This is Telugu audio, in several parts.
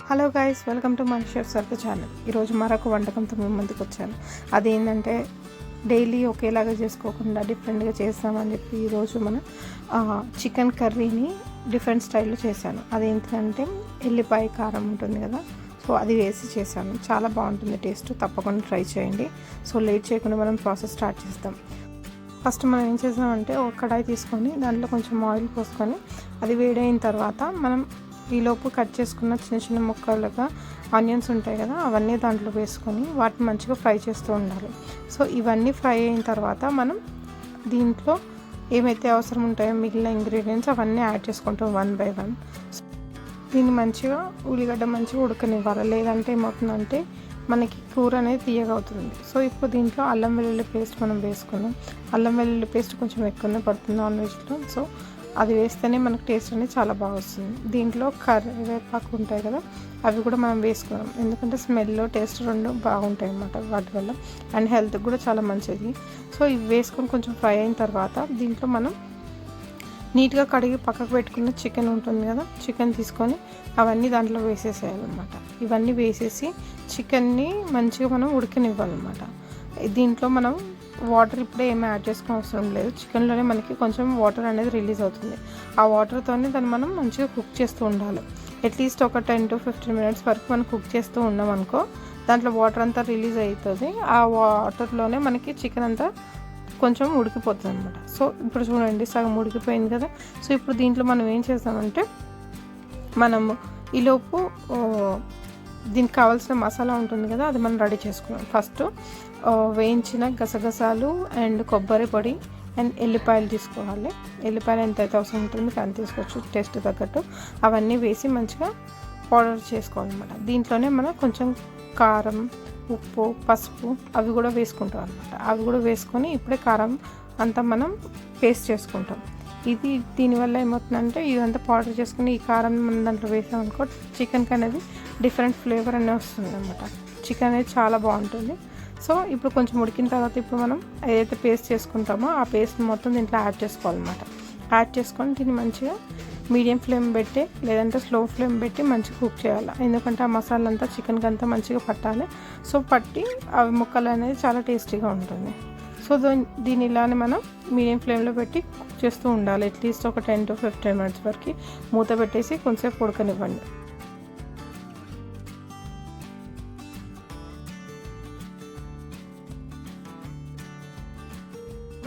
Hello guys, welcome to my chef సర్వ ఛానల్. ఈరోజు మరొక వంటకంతో మేము ముందుకు వచ్చాను. అదేంటంటే డైలీ ఒకేలాగా చేసుకోకుండా డిఫరెంట్గా చేస్తామని చెప్పి ఈరోజు మన చికెన్ కర్రీని డిఫరెంట్ స్టైల్లో చేశాను. అదేంటంటే ఎల్లిపాయ కారం ఉంటుంది కదా, సో అది వేసి చేశాను. చాలా బాగుంటుంది టేస్ట్, తప్పకుండా ట్రై చేయండి. సో లేట్ చేయకుండా మనం ప్రాసెస్ స్టార్ట్ చేస్తాం. ఫస్ట్ మనం ఏం చేసామంటే ఒక కడాయి తీసుకొని దాంట్లో కొంచెం ఆయిల్ పోసుకొని అది వేడైన తర్వాత మనం ఈలోపు కట్ చేసుకున్న చిన్న చిన్న ముక్కలుగా ఆనియన్స్ ఉంటాయి కదా, అవన్నీ దాంట్లో వేసుకొని వాటిని మంచిగా ఫ్రై చేస్తూ ఉండాలి. సో ఇవన్నీ ఫ్రై అయిన తర్వాత మనం దీంట్లో ఏమైతే అవసరం ఉంటాయో మిగిలిన ఇంగ్రీడియంట్స్ అవన్నీ యాడ్ చేసుకుంటాం వన్ బై వన్. దీన్ని మంచిగా ఉల్లిగడ్డ మంచిగా ఉడకనివ్వాలి, లేదంటే ఏమవుతుందంటే మనకి కూర అనేది తీయగా అవుతుంది. సో ఇప్పుడు దీంట్లో అల్లం వెల్లుల్లి పేస్ట్ మనం వేసుకున్నాం. అల్లం వెల్లుల్లి పేస్ట్ కొంచెం ఎక్కువనే పడుతుంది నాన్ వెజ్లో, సో అది వేస్తేనే మనకు టేస్ట్ అనేది చాలా బాగా వస్తుంది. దీంట్లో కరివేపాకు ఉంటాయి కదా, అవి కూడా మనం వేసుకున్నాం, ఎందుకంటే స్మెల్ టేస్ట్ రెండు బాగుంటాయి అన్నమాట వాటి వల్ల, అండ్ హెల్త్కి కూడా చాలా మంచిది. సో ఇవి వేసుకొని కొంచెం ఫ్రై అయిన తర్వాత దీంట్లో మనం నీట్గా కడిగి పక్కకు పెట్టుకున్న చికెన్ ఉంటుంది కదా, చికెన్ తీసుకొని అవన్నీ దాంట్లో వేసేసేయాలన్నమాట. ఇవన్నీ వేసేసి చికెన్ని మంచిగా మనం ఉడకనివ్వాలన్నమాట. దీంట్లో మనం వాటర్ ఇప్పుడే ఏమీ యాడ్ చేసుకునే అవసరం లేదు. చికెన్లోనే మనకి కొంచెం వాటర్ అనేది రిలీజ్ అవుతుంది. ఆ వాటర్తోనే దాన్ని మనం మంచిగా కుక్ చేస్తూ ఉండాలి. అట్లీస్ట్ ఒక 10 to 15 minutes వరకు మనం కుక్ చేస్తూ ఉన్నాం అనుకో, దాంట్లో వాటర్ అంతా రిలీజ్ అవుతుంది. ఆ వాటర్లోనే మనకి చికెన్ అంతా కొంచెం ఉడికిపోతుంది అనమాట. సో ఇప్పుడు చూడండి, సగం ఉడికిపోయింది కదా. సో ఇప్పుడు దీంట్లో మనం ఏం చేస్తామంటే మనము ఈలోపు దీనికి కావాల్సిన మసాలా ఉంటుంది కదా, అది మనం రెడీ చేసుకున్నాం. ఫస్ట్ వేయించిన గసగసాలు అండ్ కొబ్బరి పొడి అండ్ ఎల్లిపాయలు తీసుకోవాలి. ఎల్లిపాయలు ఎంతైతే అవసరం ఉంటుంది కానీ తీసుకోవచ్చు టేస్ట్ తగ్గట్టు. అవన్నీ వేసి మంచిగా పౌడర్ చేసుకోవాలన్నమాట. దీంట్లోనే మనం కొంచెం కారం, ఉప్పు, పసుపు అవి కూడా వేసుకుంటాం అనమాట. అవి కూడా వేసుకొని ఇప్పుడే కారం అంతా మనం పేస్ట్ చేసుకుంటాం. దీనివల్ల ఏమవుతుందంటే ఇదంతా పౌడర్ చేసుకుని ఈ కారం మనం దాంట్లో వేసామనుకో చికెన్కి అనేది డిఫరెంట్ ఫ్లేవర్ అనేది వస్తుంది అనమాట. చికెన్ అనేది చాలా బాగుంటుంది. సో ఇప్పుడు కొంచెం ఉడికిన తర్వాత ఇప్పుడు మనం ఏదైతే పేస్ట్ చేసుకుంటామో ఆ పేస్ట్ మొత్తం దీంట్లో యాడ్ చేసుకోవాలన్నమాట. యాడ్ చేసుకొని దీన్ని మంచిగా మీడియం ఫ్లేమ్ పెట్టి లేదంటే స్లో ఫ్లేమ్ పెట్టి మంచిగా కుక్ చేయాలి, ఎందుకంటే ఆ మసాలా అంతా చికెన్కి అంతా మంచిగా పట్టాలి. సో పట్టి అవి ముక్కలు అనేది చాలా టేస్టీగా ఉంటుంది. సో దీన్ని ఇలానే మనం మీడియం ఫ్లేమ్లో పెట్టి కుక్ చేస్తూ ఉండాలి. అట్లీస్ట్ ఒక 10 to 15 minutes వరకు మూత పెట్టేసి కొంచెంసేపు ఉడకనివ్వండి.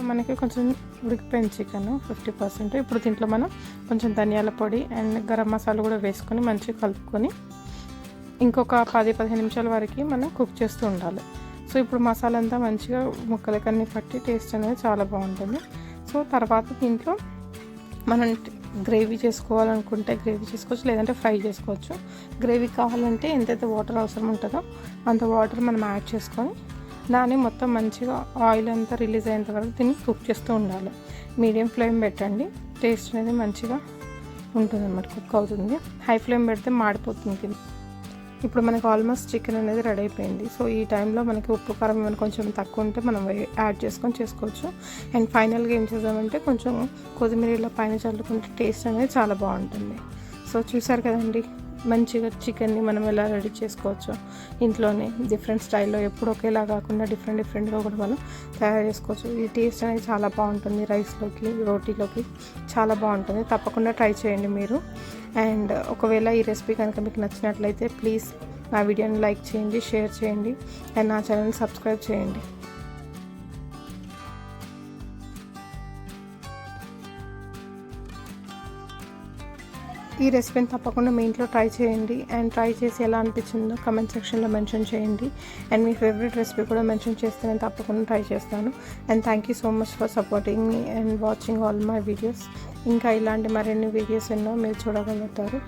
మనకి కొంచెం ఉడికిపోయింది చికెన్ 50%. ఇప్పుడు దీంట్లో మనం కొంచెం ధనియాల పొడి అండ్ గరం మసాలా కూడా వేసుకొని మంచిగా కలుపుకొని ఇంకొక 10-15 నిమిషాల వరకు మనం కుక్ చేస్తూ ఉండాలి. సో ఇప్పుడు మసాలా అంతా మంచిగా ముక్కలకన్నీ పట్టి టేస్ట్ అనేది చాలా బాగుంటుంది. సో తర్వాత దీంట్లో మనం గ్రేవీ చేసుకోవాలనుకుంటే గ్రేవీ చేసుకోవచ్చు, లేదంటే ఫ్రై చేసుకోవచ్చు. గ్రేవీ కావాలంటే ఎంతైతే వాటర్ అవసరం ఉంటుందో అంత వాటర్ మనం యాడ్ చేసుకొని దాన్ని మొత్తం మంచిగా ఆయిల్ అంతా రిలీజ్ అయ్యేంత వరకు దీన్ని కుక్ చేస్తూ ఉండాలి. మీడియం ఫ్లేమ్ పెట్టండి, టేస్ట్ అనేది మంచిగా ఉంటుంది అన్నమాట, కుక్ అవుతుంది. హై ఫ్లేమ్ పెడితే మాడిపోతుంది. ఇప్పుడు మనకు ఆల్మోస్ట్ చికెన్ అనేది రెడీ అయిపోయింది. సో ఈ టైంలో మనకి ఉప్పు కారం ఏమైనా కొంచెం తక్కువ ఉంటే మనం యాడ్ చేసుకొని చేసుకోవచ్చు. అండ్ ఫైనల్గా ఏం చేద్దామంటే కొంచెం కొత్తిమీర ఇలా పైన చల్లుకుంటే టేస్ట్ అనేది చాలా బాగుంటుంది. సో చూసారు కదండి, మంచిగా చికెన్ని మనం ఎలా రెడీ చేసుకోవచ్చు ఇంట్లోనే డిఫరెంట్ స్టైల్లో, ఎప్పుడు ఒకేలా కాకుండా డిఫరెంట్గా కూడా మనం తయారు చేసుకోవచ్చు. ఈ టేస్ట్ అనేది చాలా బాగుంటుంది, రైస్లోకి రోటీలోకి చాలా బాగుంటుంది. తప్పకుండా ట్రై చేయండి మీరు. అండ్ ఒకవేళ ఈ రెసిపీ కనుక మీకు నచ్చినట్లయితే ప్లీజ్ నా వీడియోని లైక్ చేయండి, షేర్ చేయండి అండ్ నా ఛానల్ని సబ్స్క్రైబ్ చేయండి. ఈ రెసిపీని తప్పకుండా మీ ఇంట్లో ట్రై చేయండి అండ్ ట్రై చేసి ఎలా అనిపించిందో కమెంట్ సెక్షన్లో మెన్షన్ చేయండి. అండ్ మీ ఫేవరెట్ రెసిపీ కూడా మెన్షన్ చేస్తే నేను తప్పకుండా ట్రై చేస్తాను. And thank you so much for supporting me and watching all my videos. ఇంకా ఇలాంటి మరిన్ని వీడియోస్ ఎన్నో మీరు చూడగలుగుతారు.